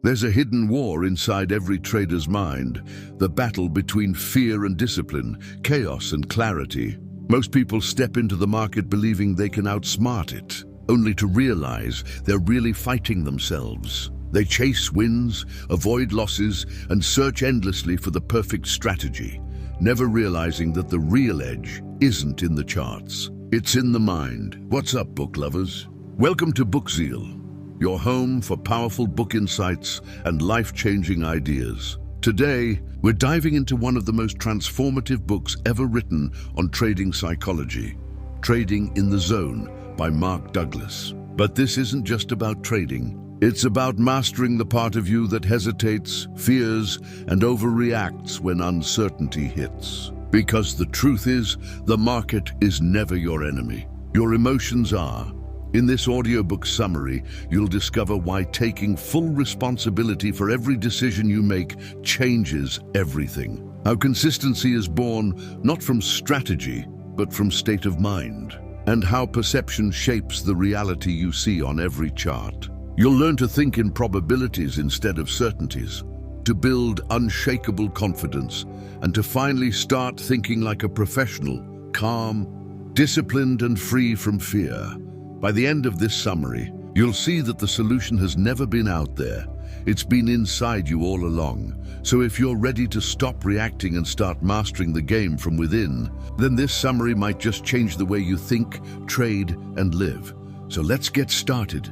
There's a hidden war inside every trader's mind, the battle between fear and discipline, chaos and clarity. Most people step into the market believing they can outsmart it, only to realize they're really fighting themselves. They chase wins, avoid losses, and search endlessly for the perfect strategy, never realizing that the real edge isn't in the charts. It's in the mind. What's up, book lovers? Welcome to BookZeal, your home for powerful book insights and life-changing ideas. Today, we're diving into one of the most transformative books ever written on trading psychology, Trading in the Zone by Mark Douglas. But this isn't just about trading. It's about mastering the part of you that hesitates, fears, and overreacts when uncertainty hits. Because the truth is, the market is never your enemy. Your emotions are. In this audiobook summary, you'll discover why taking full responsibility for every decision you make changes everything. How consistency is born not from strategy, but from state of mind. And how perception shapes the reality you see on every chart. You'll learn to think in probabilities instead of certainties, to build unshakable confidence, and to finally start thinking like a professional, calm, disciplined, and free from fear. By the end of this summary, you'll see that the solution has never been out there. It's been inside you all along. So if you're ready to stop reacting and start mastering the game from within, then this summary might just change the way you think, trade, and live. So let's get started.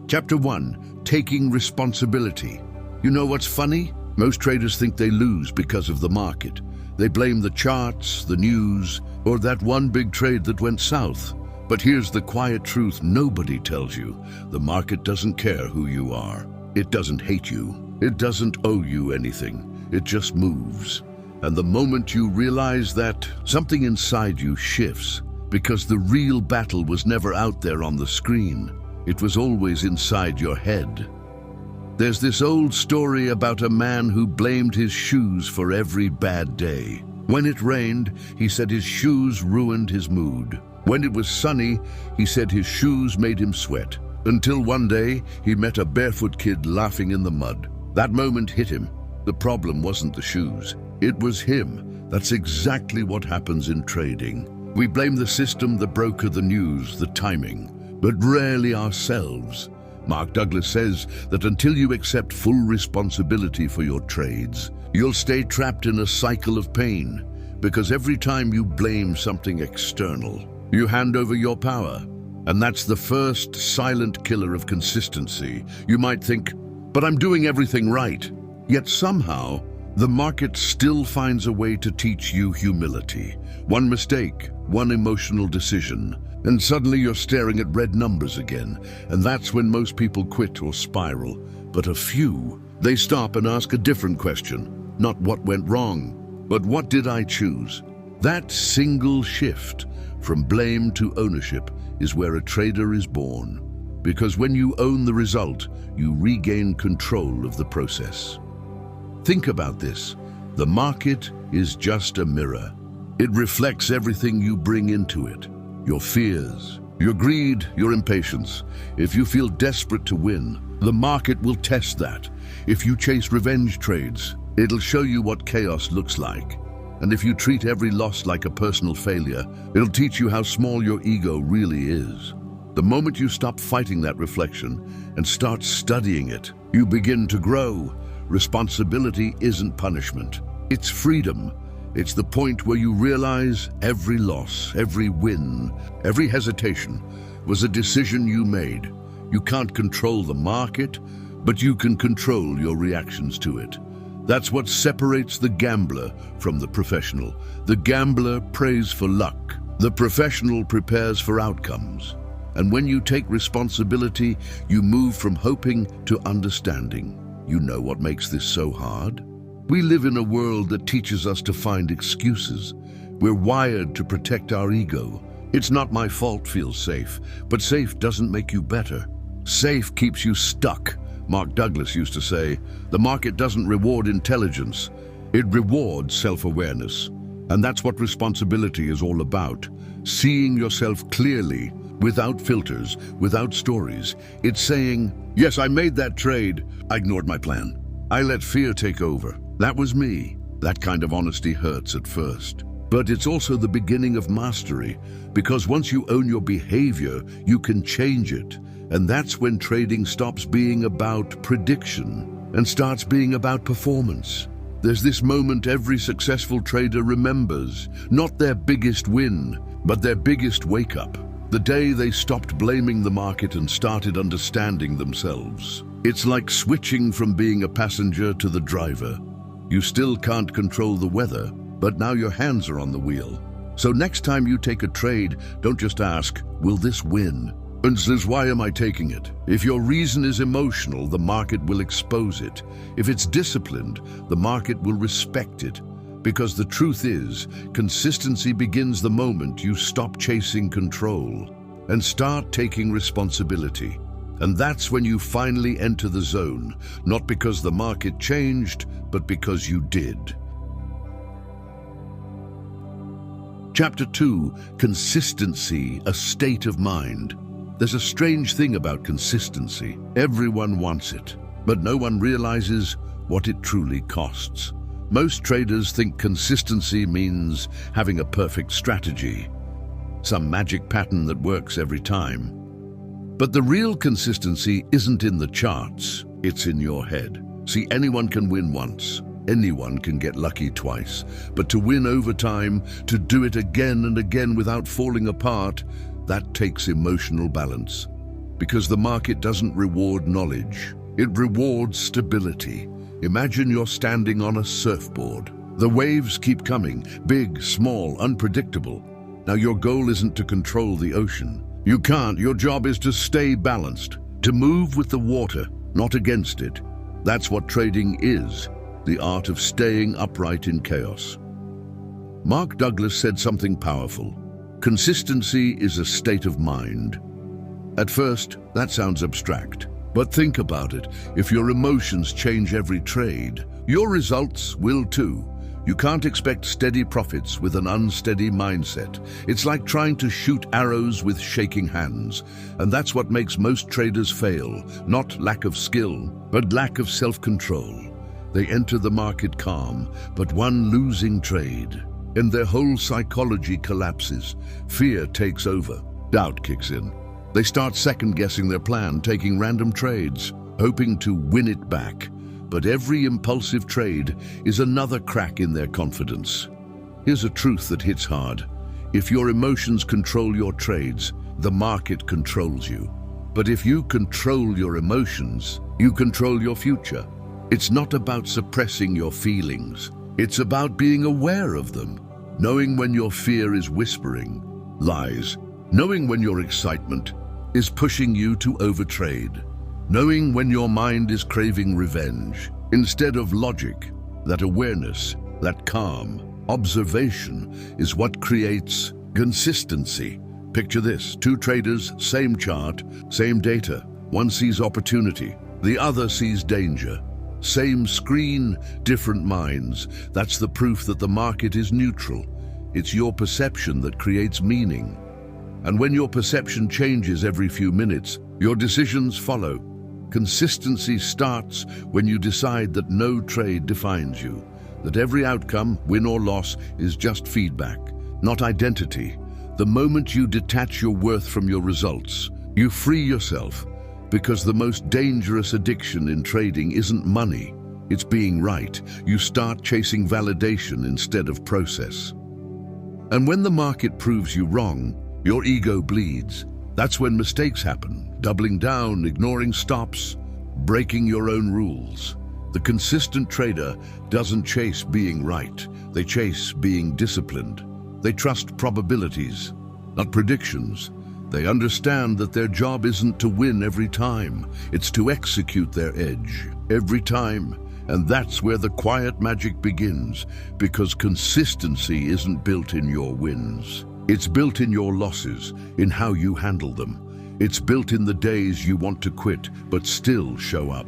Chapter 1. Taking responsibility. You know what's funny? Most traders think they lose because of the market. They blame the charts, the news, or that one big trade that went south. But here's the quiet truth nobody tells you. The market doesn't care who you are. It doesn't hate you. It doesn't owe you anything. It just moves. And the moment you realize that, something inside you shifts, because the real battle was never out there on the screen. It was always inside your head. There's this old story about a man who blamed his shoes for every bad day. When it rained, he said his shoes ruined his mood. When it was sunny, he said his shoes made him sweat. Until one day, he met a barefoot kid laughing in the mud. That moment hit him. The problem wasn't the shoes. It was him. That's exactly what happens in trading. We blame the system, the broker, the news, the timing, but rarely ourselves. Mark Douglas says that until you accept full responsibility for your trades, you'll stay trapped in a cycle of pain, because every time you blame something external, you hand over your power. And that's the first silent killer of consistency. You might think, but I'm doing everything right. Yet somehow, the market still finds a way to teach you humility. One mistake, one emotional decision, and suddenly you're staring at red numbers again. And that's when most people quit or spiral. But a few, they stop and ask a different question. Not what went wrong, but what did I choose? That single shift from blame to ownership is where a trader is born. Because when you own the result, you regain control of the process. Think about this. The market is just a mirror. It reflects everything you bring into it. Your fears, your greed, your impatience. If you feel desperate to win, the market will test that. If you chase revenge trades, it'll show you what chaos looks like. And if you treat every loss like a personal failure, it'll teach you how small your ego really is. The moment you stop fighting that reflection and start studying it, you begin to grow. Responsibility isn't punishment. It's freedom. It's the point where you realize every loss, every win, every hesitation was a decision you made. You can't control the market, but you can control your reactions to it. That's what separates the gambler from the professional. The gambler prays for luck. The professional prepares for outcomes. And when you take responsibility, you move from hoping to understanding. You know what makes this so hard? We live in a world that teaches us to find excuses. We're wired to protect our ego. It's not my fault feels safe, but safe doesn't make you better. Safe keeps you stuck. Mark Douglas used to say, the market doesn't reward intelligence, it rewards self-awareness. And that's what responsibility is all about. Seeing yourself clearly, without filters, without stories. It's saying, yes, I made that trade. I ignored my plan. I let fear take over. That was me. That kind of honesty hurts at first. But it's also the beginning of mastery, because once you own your behavior, you can change it. And that's when trading stops being about prediction and starts being about performance. There's this moment every successful trader remembers, not their biggest win, but their biggest wake-up. The day they stopped blaming the market and started understanding themselves. It's like switching from being a passenger to the driver. You still can't control the weather, but now your hands are on the wheel. So next time you take a trade, don't just ask, will this win? And says, why am I taking it? If your reason is emotional, the market will expose it. If it's disciplined, the market will respect it. Because the truth is, consistency begins the moment you stop chasing control and start taking responsibility. And that's when you finally enter the zone, not because the market changed, but because you did. Chapter 2, Consistency, a State of Mind. There's a strange thing about consistency. Everyone wants it, but no one realizes what it truly costs. Most traders think consistency means having a perfect strategy, some magic pattern that works every time. But the real consistency isn't in the charts, it's in your head. See, anyone can win once. Anyone can get lucky twice. But to win over time, to do it again and again without falling apart, that takes emotional balance. Because the market doesn't reward knowledge, it rewards stability. Imagine you're standing on a surfboard. The waves keep coming, big, small, unpredictable. Now your goal isn't to control the ocean. You can't. Your job is to stay balanced, to move with the water, not against it. That's what trading is, the art of staying upright in chaos. Mark Douglas said something powerful. Consistency is a state of mind. At first, that sounds abstract. But think about it. If your emotions change every trade, your results will too. You can't expect steady profits with an unsteady mindset. It's like trying to shoot arrows with shaking hands. And that's what makes most traders fail. Not lack of skill, but lack of self-control. They enter the market calm, but one losing trade, and their whole psychology collapses. Fear takes over. Doubt kicks in. They start second-guessing their plan, taking random trades, hoping to win it back. But every impulsive trade is another crack in their confidence. Here's a truth that hits hard. If your emotions control your trades, the market controls you. But if you control your emotions, you control your future. It's not about suppressing your feelings. It's about being aware of them. Knowing when your fear is whispering lies. Knowing when your excitement is pushing you to overtrade. Knowing when your mind is craving revenge. Instead of logic, that awareness, that calm, observation is what creates consistency. Picture this, two traders, same chart, same data. One sees opportunity, the other sees danger. Same screen, different minds. That's the proof that the market is neutral. It's your perception that creates meaning. And when your perception changes every few minutes, your decisions follow. Consistency starts when you decide that no trade defines you, that every outcome, win or loss, is just feedback, not identity. The moment you detach your worth from your results, you free yourself, because the most dangerous addiction in trading isn't money, it's being right. You start chasing validation instead of process. And when the market proves you wrong, your ego bleeds. That's when mistakes happen, doubling down, ignoring stops, breaking your own rules. The consistent trader doesn't chase being right. They chase being disciplined. They trust probabilities, not predictions. They understand that their job isn't to win every time. It's to execute their edge every time. And that's where the quiet magic begins, because consistency isn't built in your wins. It's built in your losses, in how you handle them. It's built in the days you want to quit, but still show up.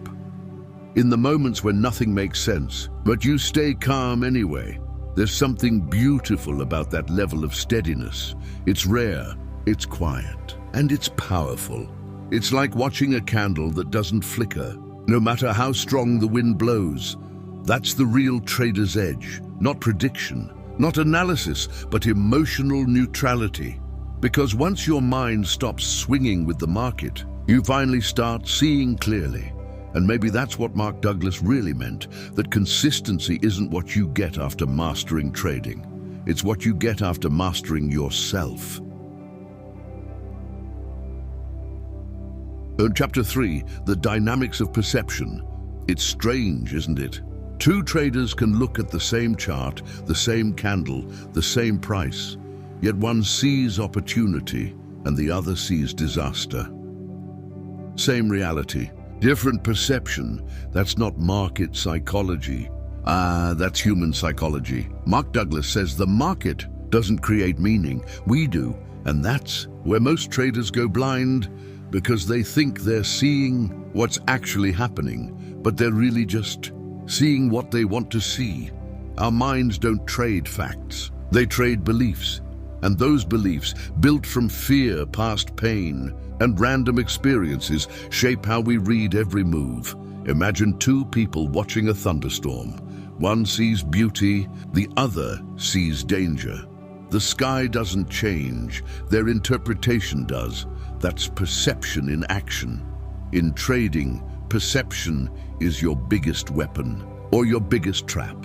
In the moments when nothing makes sense, but you stay calm anyway. There's something beautiful about that level of steadiness. It's rare, it's quiet, and it's powerful. It's like watching a candle that doesn't flicker, no matter how strong the wind blows. That's the real trader's edge, not prediction, not analysis, but emotional neutrality. Because once your mind stops swinging with the market, you finally start seeing clearly. And maybe that's what Mark Douglas really meant, that consistency isn't what you get after mastering trading. It's what you get after mastering yourself. In Chapter 3, The Dynamics of Perception. It's strange, isn't it? Two traders can look at the same chart, the same candle, the same price, yet one sees opportunity and the other sees disaster. Same reality, different perception. That's not market psychology. That's human psychology. Mark Douglas says the market doesn't create meaning, we do, and that's where most traders go blind, because they think they're seeing what's actually happening, but they're really just seeing what they want to see. Our minds don't trade facts, they trade beliefs. And those beliefs, built from fear, past pain, and random experiences, shape how we read every move. Imagine two people watching a thunderstorm. One sees beauty, the other sees danger. The sky doesn't change, their interpretation does. That's perception in action. In trading, perception is your biggest weapon, or your biggest trap.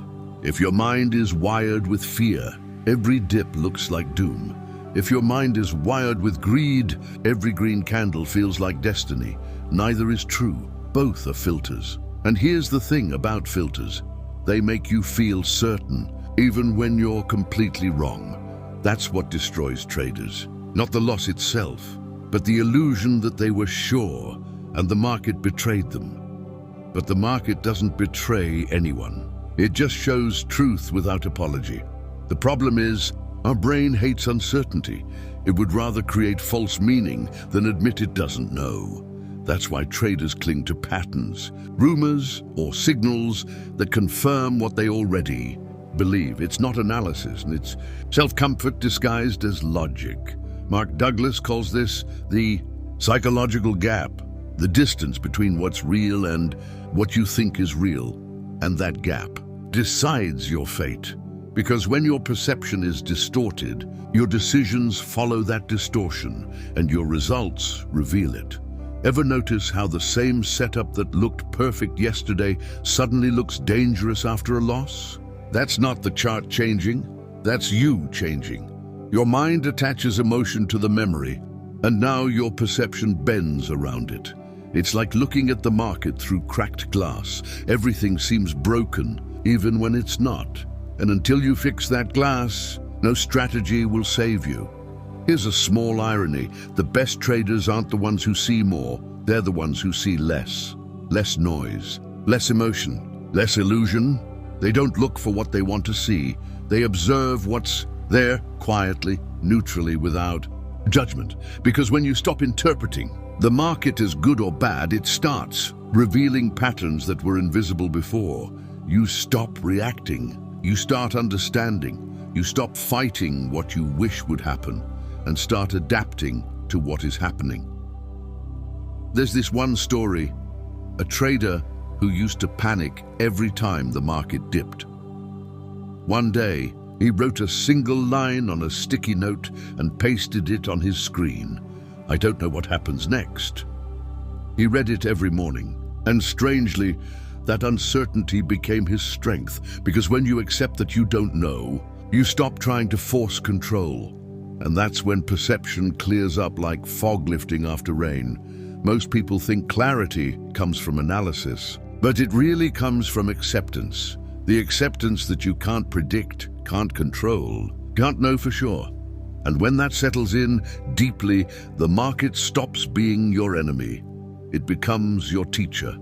If your mind is wired with fear, every dip looks like doom. If your mind is wired with greed, every green candle feels like destiny. Neither is true. Both are filters. And here's the thing about filters. They make you feel certain, even when you're completely wrong. That's what destroys traders. Not the loss itself, but the illusion that they were sure, and the market betrayed them. But the market doesn't betray anyone. It just shows truth without apology. The problem is, our brain hates uncertainty. It would rather create false meaning than admit it doesn't know. That's why traders cling to patterns, rumors, or signals that confirm what they already believe. It's not analysis, and it's self-comfort disguised as logic. Mark Douglas calls this the psychological gap, the distance between what's real and what you think is real. And that gap decides your fate. Because when your perception is distorted, your decisions follow that distortion, and your results reveal it. Ever notice how the same setup that looked perfect yesterday suddenly looks dangerous after a loss? That's not the chart changing, that's you changing. Your mind attaches emotion to the memory, and now your perception bends around it. It's like looking at the market through cracked glass. Everything seems broken, even when it's not. And until you fix that glass, no strategy will save you. Here's a small irony. The best traders aren't the ones who see more. They're the ones who see less. Less noise, less emotion, less illusion. They don't look for what they want to see. They observe what's there quietly, neutrally, without judgment. Because when you stop interpreting the market as good or bad, it starts revealing patterns that were invisible before. You stop reacting. You start understanding. You stop fighting what you wish would happen and start adapting to what is happening. There's this one story, a trader who used to panic every time the market dipped. One day, he wrote a single line on a sticky note and pasted it on his screen. I don't know what happens next. He read it every morning, and strangely, that uncertainty became his strength, because when you accept that you don't know, you stop trying to force control. And that's when perception clears up like fog lifting after rain. Most people think clarity comes from analysis, but it really comes from acceptance. The acceptance that you can't predict, can't control, can't know for sure. And when that settles in deeply, the market stops being your enemy. It becomes your teacher.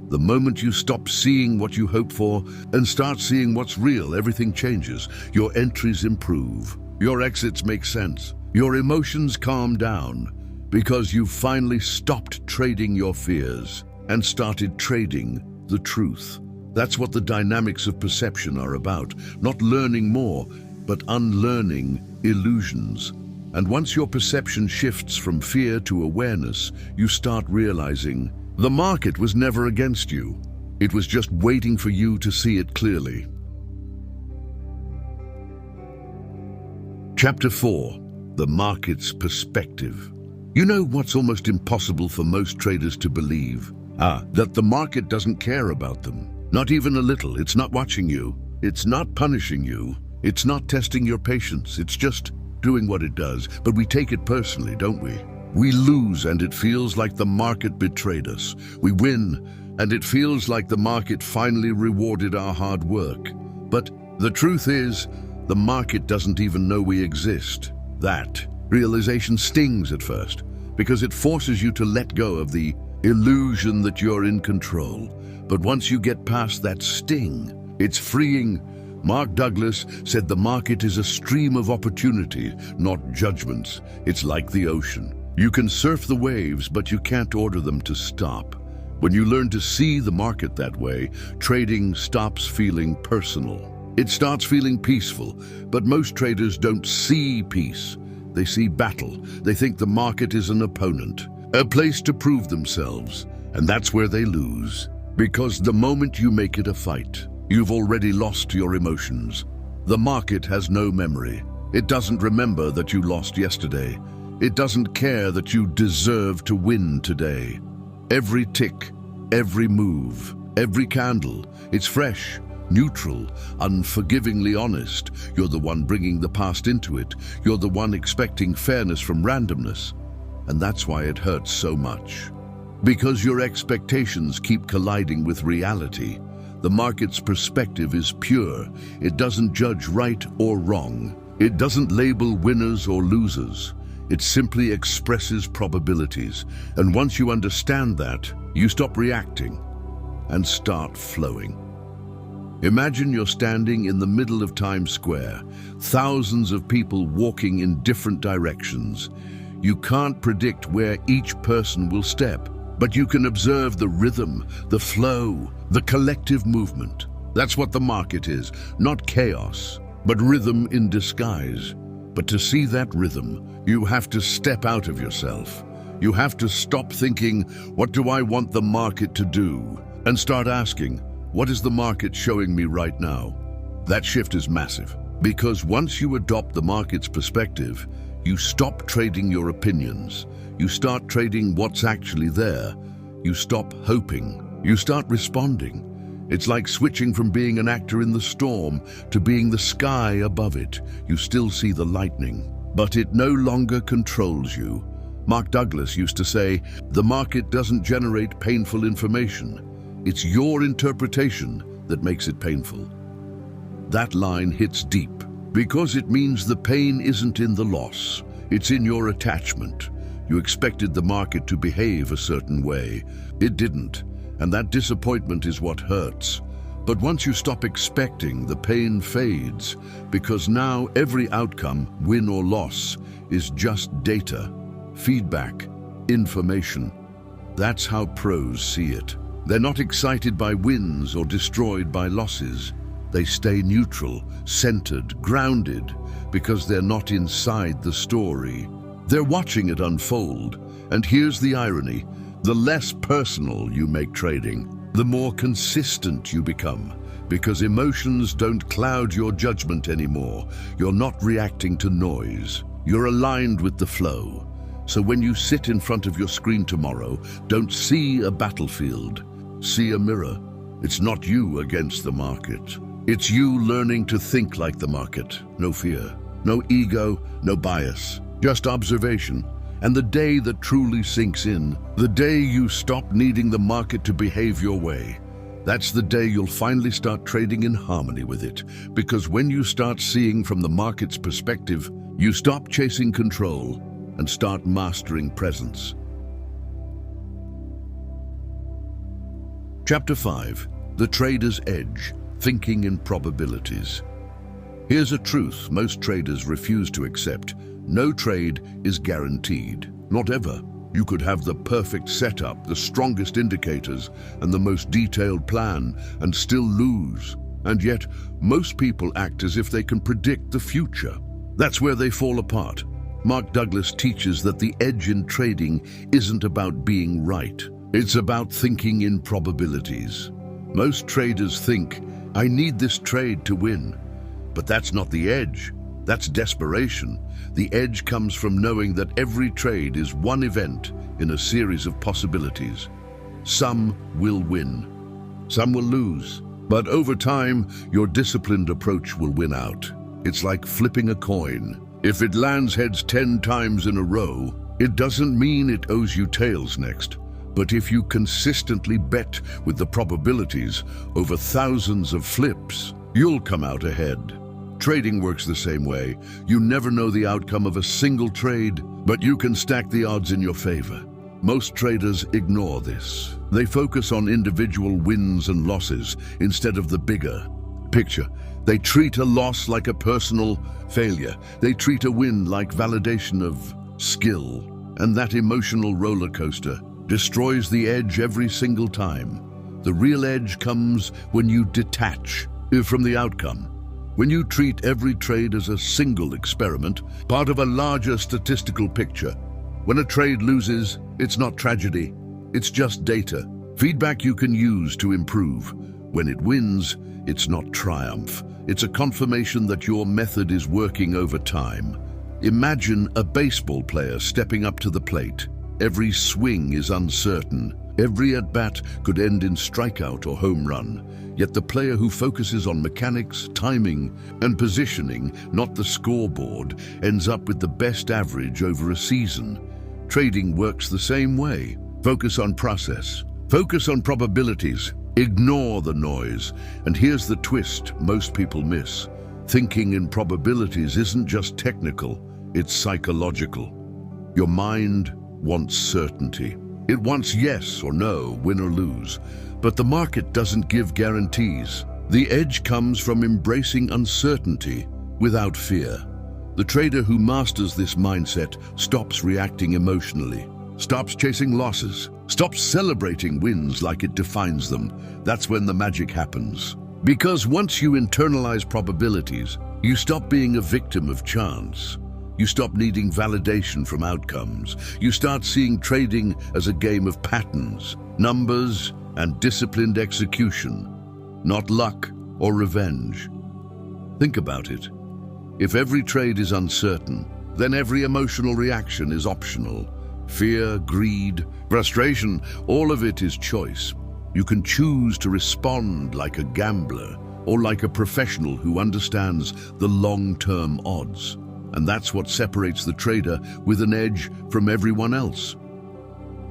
The moment you stop seeing what you hope for and start seeing what's real, everything changes. Your entries improve. Your exits make sense. Your emotions calm down because you've finally stopped trading your fears and started trading the truth. That's what the dynamics of perception are about. Not learning more, but unlearning illusions. And once your perception shifts from fear to awareness, you start realizing the market was never against you. It was just waiting for you to see it clearly. Chapter 4. The Market's Perspective. You know what's almost impossible for most traders to believe? That the market doesn't care about them. Not even a little. It's not watching you. It's not punishing you. It's not testing your patience. It's just doing what it does. But we take it personally, don't we? We lose and it feels like the market betrayed us. We win and it feels like the market finally rewarded our hard work. But the truth is, the market doesn't even know we exist. That realization stings at first because it forces you to let go of the illusion that you're in control. But once you get past that sting, it's freeing. Mark Douglas said the market is a stream of opportunity, not judgments. It's like the ocean. You can surf the waves, but you can't order them to stop. When you learn to see the market that way, trading stops feeling personal. It starts feeling peaceful, but most traders don't see peace. They see battle. They think the market is an opponent, a place to prove themselves, and that's where they lose. Because the moment you make it a fight, you've already lost your emotions. The market has no memory. It doesn't remember that you lost yesterday. It doesn't care that you deserve to win today. Every tick, every move, every candle, it's fresh, neutral, unforgivingly honest. You're the one bringing the past into it. You're the one expecting fairness from randomness. And that's why it hurts so much. Because your expectations keep colliding with reality. The market's perspective is pure. It doesn't judge right or wrong. It doesn't label winners or losers. It simply expresses probabilities. And once you understand that, you stop reacting and start flowing. Imagine you're standing in the middle of Times Square, thousands of people walking in different directions. You can't predict where each person will step, but you can observe the rhythm, the flow, the collective movement. That's what the market is, not chaos, but rhythm in disguise. But to see that rhythm, you have to step out of yourself. You have to stop thinking, what do I want the market to do? And start asking, what is the market showing me right now? That shift is massive, because once you adopt the market's perspective, you stop trading your opinions. You start trading what's actually there. You stop hoping. You start responding. It's like switching from being an actor in the storm to being the sky above it. You still see the lightning, but it no longer controls you. Mark Douglas used to say, the market doesn't generate painful information. It's your interpretation that makes it painful. That line hits deep because it means the pain isn't in the loss. It's in your attachment. You expected the market to behave a certain way. It didn't, and that disappointment is what hurts. But once you stop expecting, the pain fades, because now every outcome, win or loss, is just data, feedback, information. That's how pros see it. They're not excited by wins or destroyed by losses. They stay neutral, centered, grounded, because they're not inside the story. They're watching it unfold. And here's the irony. The less personal you make trading, the more consistent you become, because emotions don't cloud your judgment anymore. You're not reacting to noise. You're aligned with the flow. So when you sit in front of your screen tomorrow, don't see a battlefield. See a mirror. It's not you against the market. It's you learning to think like the market. No fear, no ego, no bias, just observation. And the day that truly sinks in, the day you stop needing the market to behave your way, that's the day you'll finally start trading in harmony with it. Because when you start seeing from the market's perspective, you stop chasing control and start mastering presence. Chapter 5. The Trader's Edge. Thinking in probabilities. Here's a truth most traders refuse to accept. No trade is guaranteed. Not ever. You could have the perfect setup, the strongest indicators, and the most detailed plan, and still lose. And yet, most people act as if they can predict the future. That's where they fall apart. Mark Douglas teaches that the edge in trading isn't about being right. It's about thinking in probabilities. Most traders think, I need this trade to win. But that's not the edge. That's desperation. The edge comes from knowing that every trade is one event in a series of possibilities. Some will win. Some will lose. But over time, your disciplined approach will win out. It's like flipping a coin. If it lands heads 10 times in a row, it doesn't mean it owes you tails next. But if you consistently bet with the probabilities over thousands of flips, you'll come out ahead. Trading works the same way. You never know the outcome of a single trade, but you can stack the odds in your favor. Most traders ignore this. They focus on individual wins and losses instead of the bigger picture. They treat a loss like a personal failure. They treat a win like validation of skill. And that emotional roller coaster destroys the edge every single time. The real edge comes when you detach from the outcome. When you treat every trade as a single experiment, part of a larger statistical picture. When a trade loses, it's not tragedy. It's just data, feedback you can use to improve. When it wins, it's not triumph. It's a confirmation that your method is working over time. Imagine a baseball player stepping up to the plate. Every swing is uncertain. Every at-bat could end in strikeout or home run. Yet the player who focuses on mechanics, timing, and positioning, not the scoreboard, ends up with the best average over a season. Trading works the same way. Focus on process. Focus on probabilities. Ignore the noise. And here's the twist most people miss. Thinking in probabilities isn't just technical, it's psychological. Your mind wants certainty. It wants yes or no, win or lose. But the market doesn't give guarantees. The edge comes from embracing uncertainty without fear. The trader who masters this mindset stops reacting emotionally, stops chasing losses, stops celebrating wins like it defines them. That's when the magic happens. Because once you internalize probabilities, you stop being a victim of chance. You stop needing validation from outcomes. You start seeing trading as a game of patterns, numbers, and disciplined execution, not luck or revenge. Think about it. If every trade is uncertain, then every emotional reaction is optional. Fear, greed, frustration, all of it is choice. You can choose to respond like a gambler or like a professional who understands the long-term odds. And that's what separates the trader with an edge from everyone else.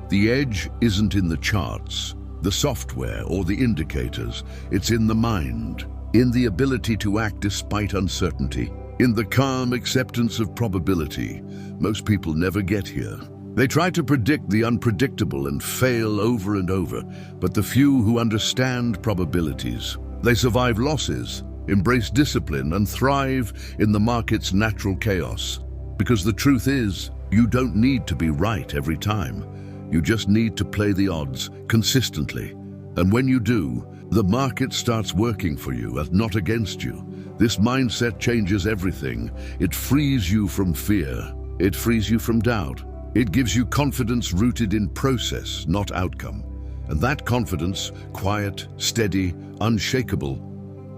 The edge isn't in the charts, the software, or the indicators. It's in the mind, in the ability to act despite uncertainty, in the calm acceptance of probability. Most people never get here. They try to predict the unpredictable and fail over and over, but the few who understand probabilities, they survive losses, embrace discipline, and thrive in the market's natural chaos. Because the truth is, you don't need to be right every time. You just need to play the odds consistently. And when you do, the market starts working for you and not against you. This mindset changes everything. It frees you from fear. It frees you from doubt. It gives you confidence rooted in process, not outcome. And that confidence, quiet, steady, unshakable,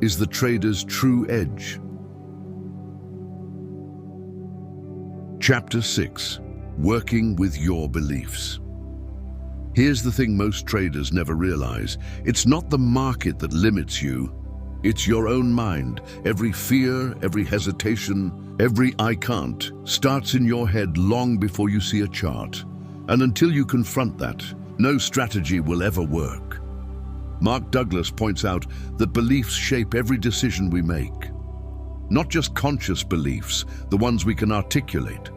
is the trader's true edge. Chapter 6. Working with your beliefs. Here's the thing most traders never realize. It's not the market that limits you. It's your own mind. Every fear, every hesitation, every "I can't" starts in your head long before you see a chart. And until you confront that, no strategy will ever work. Mark Douglas points out that beliefs shape every decision we make. Not just conscious beliefs, the ones we can articulate,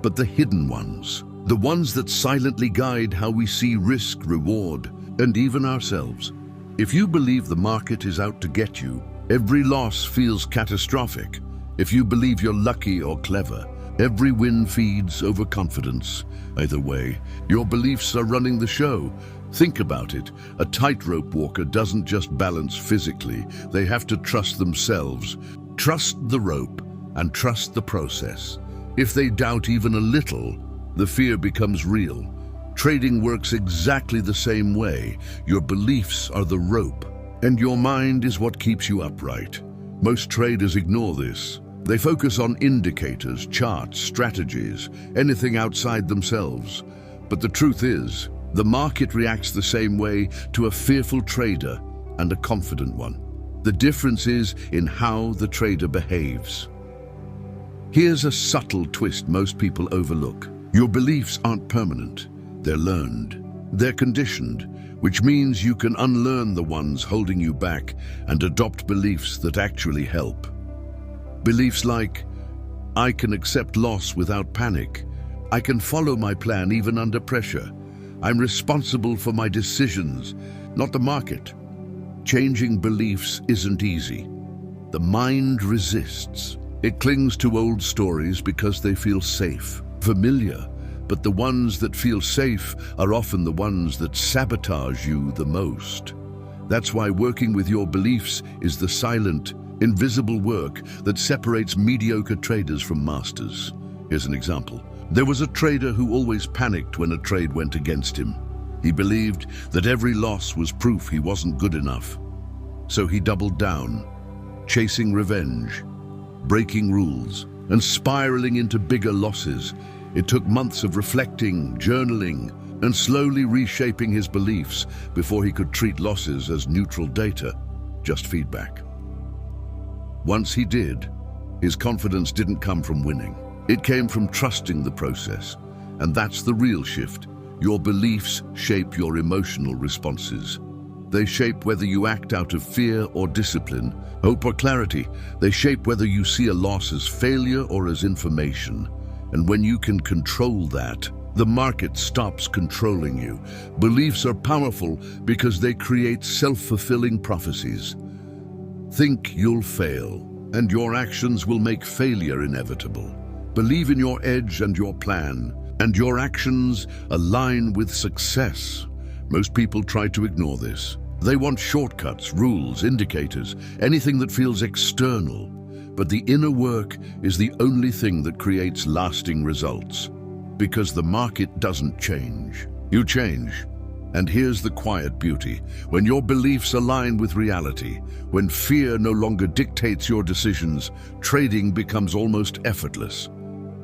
but the hidden ones, the ones that silently guide how we see risk, reward, and even ourselves. If you believe the market is out to get you, every loss feels catastrophic. If you believe you're lucky or clever, every win feeds overconfidence. Either way, your beliefs are running the show. Think about it. A tightrope walker doesn't just balance physically. They have to trust themselves, trust the rope, and trust the process. If they doubt even a little, the fear becomes real. Trading works exactly the same way. Your beliefs are the rope, and your mind is what keeps you upright. Most traders ignore this. They focus on indicators, charts, strategies, anything outside themselves. But the truth is, the market reacts the same way to a fearful trader and a confident one. The difference is in how the trader behaves. Here's a subtle twist most people overlook. Your beliefs aren't permanent. They're learned. They're conditioned, which means you can unlearn the ones holding you back and adopt beliefs that actually help. Beliefs like, I can accept loss without panic. I can follow my plan even under pressure. I'm responsible for my decisions, not the market. Changing beliefs isn't easy. The mind resists. It clings to old stories because they feel safe, familiar, but the ones that feel safe are often the ones that sabotage you the most. That's why working with your beliefs is the silent, invisible work that separates mediocre traders from masters. Here's an example. There was a trader who always panicked when a trade went against him. He believed that every loss was proof he wasn't good enough. So he doubled down, chasing revenge, breaking rules, and spiraling into bigger losses. It took months of reflecting, journaling, and slowly reshaping his beliefs before he could treat losses as neutral data, just feedback. Once he did, his confidence didn't come from winning. It came from trusting the process, and that's the real shift. Your beliefs shape your emotional responses. They shape whether you act out of fear or discipline, hope or clarity. They shape whether you see a loss as failure or as information. And when you can control that, the market stops controlling you. Beliefs are powerful because they create self-fulfilling prophecies. Think you'll fail, and your actions will make failure inevitable. Believe in your edge and your plan, and your actions align with success. Most people try to ignore this. They want shortcuts, rules, indicators, anything that feels external. But the inner work is the only thing that creates lasting results. Because the market doesn't change. You change. And here's the quiet beauty. When your beliefs align with reality, when fear no longer dictates your decisions, trading becomes almost effortless.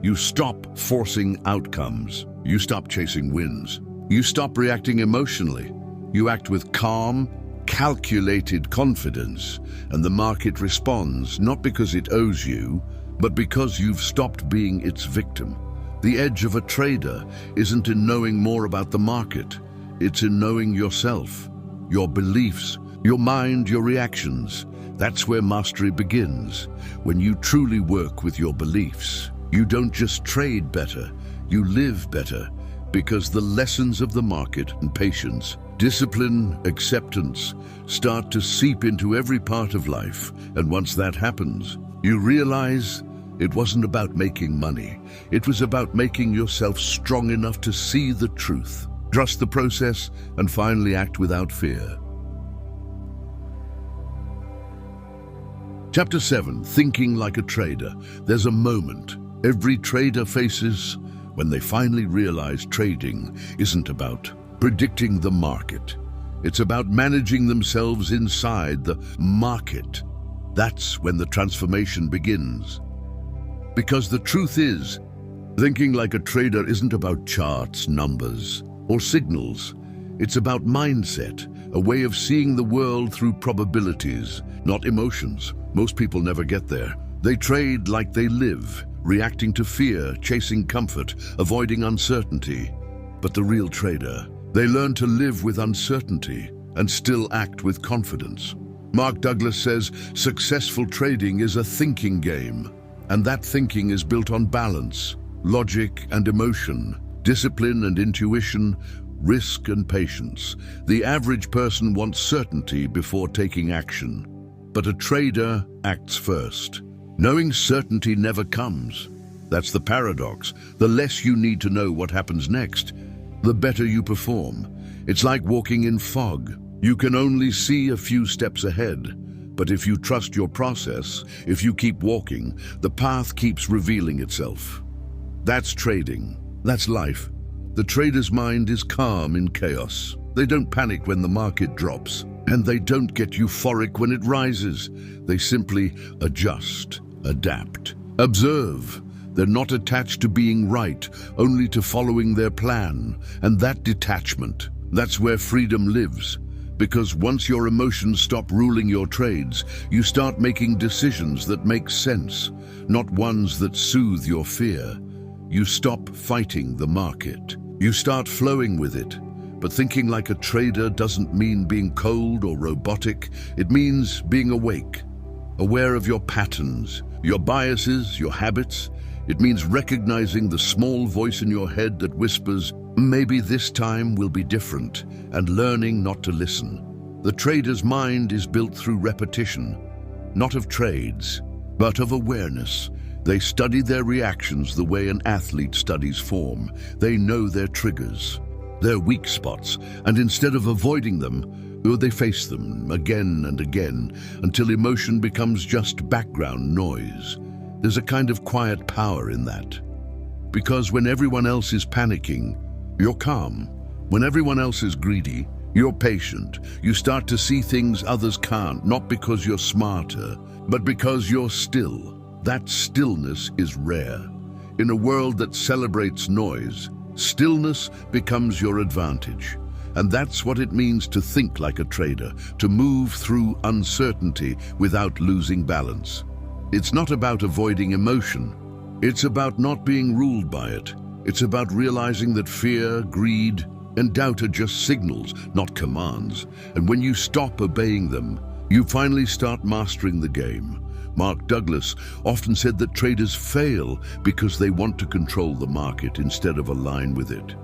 You stop forcing outcomes. You stop chasing wins. You stop reacting emotionally. You act with calm, calculated confidence, and the market responds not because it owes you, but because you've stopped being its victim. The edge of a trader isn't in knowing more about the market. It's in knowing yourself, your beliefs, your mind, your reactions. That's where mastery begins. When you truly work with your beliefs, you don't just trade better, you live better, because the lessons of the market and patience, discipline, acceptance start to seep into every part of life. And once that happens, you realize it wasn't about making money. It was about making yourself strong enough to see the truth, trust the process, and finally act without fear. Chapter 7, Thinking Like a Trader. There's a moment every trader faces when they finally realize trading isn't about predicting the market. It's about managing themselves inside the market. That's when the transformation begins. Because the truth is, thinking like a trader isn't about charts, numbers, or signals. It's about mindset, a way of seeing the world through probabilities, not emotions. Most people never get there. They trade like they live, reacting to fear, chasing comfort, avoiding uncertainty. But the real trader, they learn to live with uncertainty and still act with confidence. Mark Douglas says, successful trading is a thinking game, and that thinking is built on balance, logic and emotion, discipline and intuition, risk and patience. The average person wants certainty before taking action, but a trader acts first. Knowing certainty never comes. That's the paradox. The less you need to know what happens next, the better you perform. It's like walking in fog. You can only see a few steps ahead. But if you trust your process, if you keep walking, the path keeps revealing itself. That's trading. That's life. The trader's mind is calm in chaos. They don't panic when the market drops, and they don't get euphoric when it rises. They simply adjust, adapt, observe. They're not attached to being right, only to following their plan. And that detachment, that's where freedom lives. Because once your emotions stop ruling your trades, you start making decisions that make sense, not ones that soothe your fear. You stop fighting the market. You start flowing with it. But thinking like a trader doesn't mean being cold or robotic. It means being awake, aware of your patterns, your biases, your habits. It means recognizing the small voice in your head that whispers, maybe this time will be different, and learning not to listen. The trader's mind is built through repetition, not of trades, but of awareness. They study their reactions the way an athlete studies form. They know their triggers, their weak spots, and instead of avoiding them, they face them again and again until emotion becomes just background noise. There's a kind of quiet power in that. Because when everyone else is panicking, you're calm. When everyone else is greedy, you're patient. You start to see things others can't, not because you're smarter, but because you're still. That stillness is rare. In a world that celebrates noise, stillness becomes your advantage. And that's what it means to think like a trader, to move through uncertainty without losing balance. It's not about avoiding emotion. It's about not being ruled by it. It's about realizing that fear, greed, and doubt are just signals, not commands. And when you stop obeying them, you finally start mastering the game. Mark Douglas often said that traders fail because they want to control the market instead of align with it.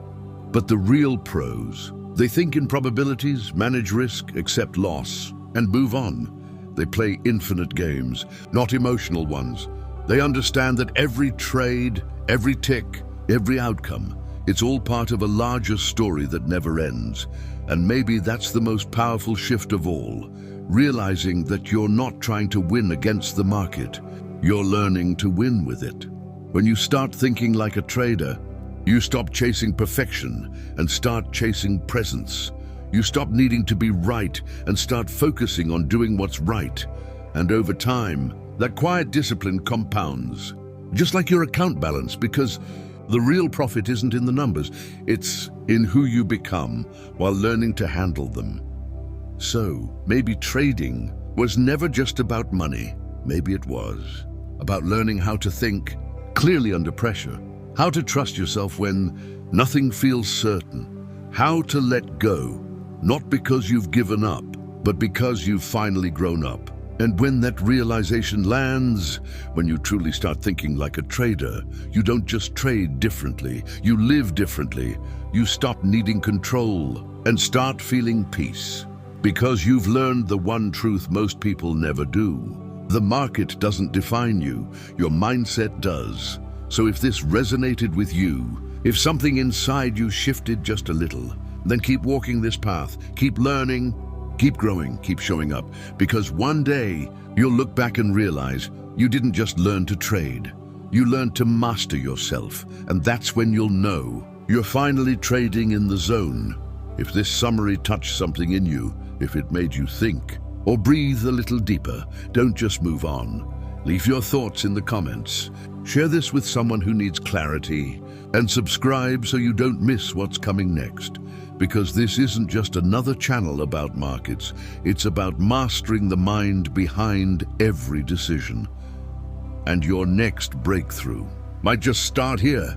But the real pros, they think in probabilities, manage risk, accept loss, and move on. They play infinite games, not emotional ones. They understand that every trade, every tick, every outcome, it's all part of a larger story that never ends. And maybe that's the most powerful shift of all, realizing that you're not trying to win against the market. You're learning to win with it. When you start thinking like a trader, you stop chasing perfection and start chasing presence. You stop needing to be right and start focusing on doing what's right. And over time, that quiet discipline compounds, just like your account balance, because the real profit isn't in the numbers, it's in who you become while learning to handle them. So, maybe trading was never just about money. Maybe it was about learning how to think clearly under pressure, how to trust yourself when nothing feels certain, how to let go, not because you've given up, but because you've finally grown up. And when that realization lands, when you truly start thinking like a trader, you don't just trade differently, you live differently. You stop needing control and start feeling peace. Because you've learned the one truth most people never do. The market doesn't define you, your mindset does. So if this resonated with you, if something inside you shifted just a little, then keep walking this path, keep learning, keep growing, keep showing up. Because one day, you'll look back and realize you didn't just learn to trade. You learned to master yourself, and that's when you'll know you're finally trading in the zone. If this summary touched something in you, if it made you think, or breathe a little deeper, don't just move on. Leave your thoughts in the comments. Share this with someone who needs clarity, and subscribe so you don't miss what's coming next. Because this isn't just another channel about markets, it's about mastering the mind behind every decision. And your next breakthrough might just start here.